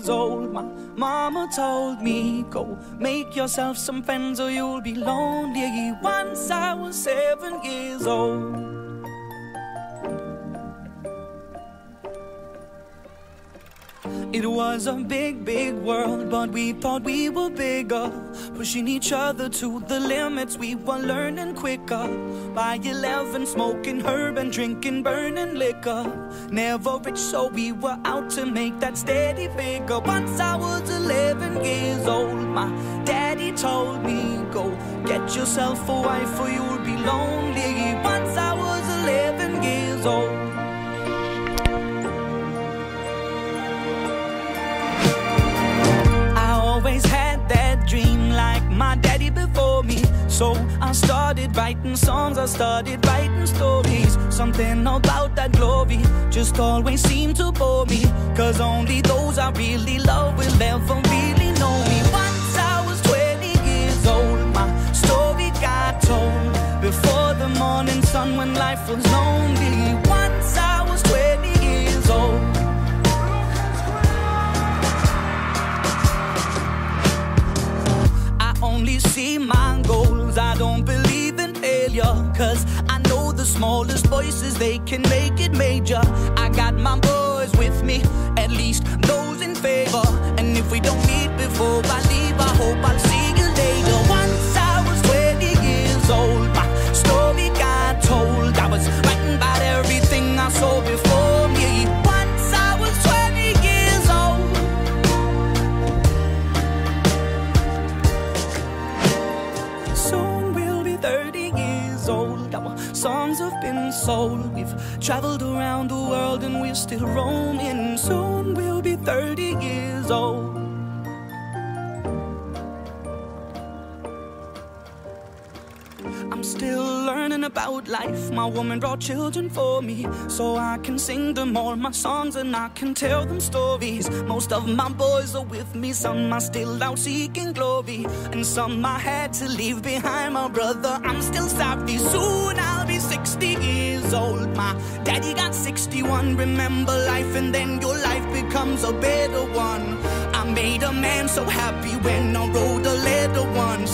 years old, my mama told me, go make yourself some friends or you'll be lonely. Once I was 7 years old. It was a big, big world, but we thought we were bigger, pushing each other to the limits. We were learning quicker. By 11, smoking herb and drinking burning liquor. Never rich, so we were out to make that steady figure. Once I was 11 years old, my daddy told me, go get yourself a wife or you'll be lonely. Once I was 11 years old. Always had that dream like my daddy before me. So I started writing songs, I started writing stories. Something about that glory just always seemed to bore me, 'cause only those I really love will ever really know me. Once I was 20 years old, my story got told before the morning sun when life was lonely. Once I was 20 years old. Only see my goals, I don't believe in failure, 'cause I know the smallest voices, they can make it major. I got my boys with me, at least those in favor. And if we don't meet before I leave, I hope I'll see you later. Once I was 20 years old, my story got told. I was writing about everything I saw before me. Once I was 20 years old. Soon we'll be 30 years old. Our songs have been sold. We've traveled around the world and we're still roaming. Soon we'll be 30 years old. I'm still learning about life. My woman brought children for me, so I can sing them all my songs and I can tell them stories. Most of my boys are with me, some are still out seeking glory, and some I had to leave behind. My brother, I'm still sorry. Soon I'll be 60 years old. My daddy got 61. Remember life and then your life becomes a better one. I made a man so happy when I wrote a letter once.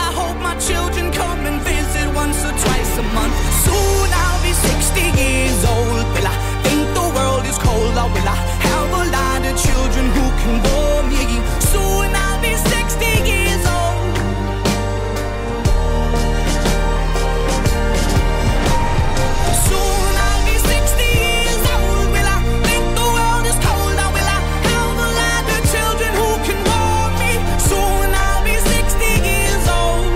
I hope my children come and visit once or twice a month. Soon I'll be 60 years old. Will I think the world is cold, or will I have a lot of children who can bore me? Soon I'll be 60 years old. Soon I'll be 60 years old. Will I think the world is cold, or will I have a lot of children who can bore me? Soon I'll be 60 years old.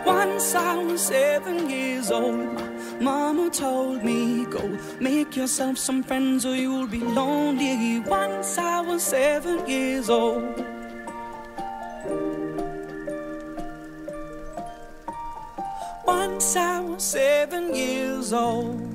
Once I was 7 years old, my mama told me, go make yourself some friends or you'll be lonely. Once I was 7 years old. Once I was 7 years old.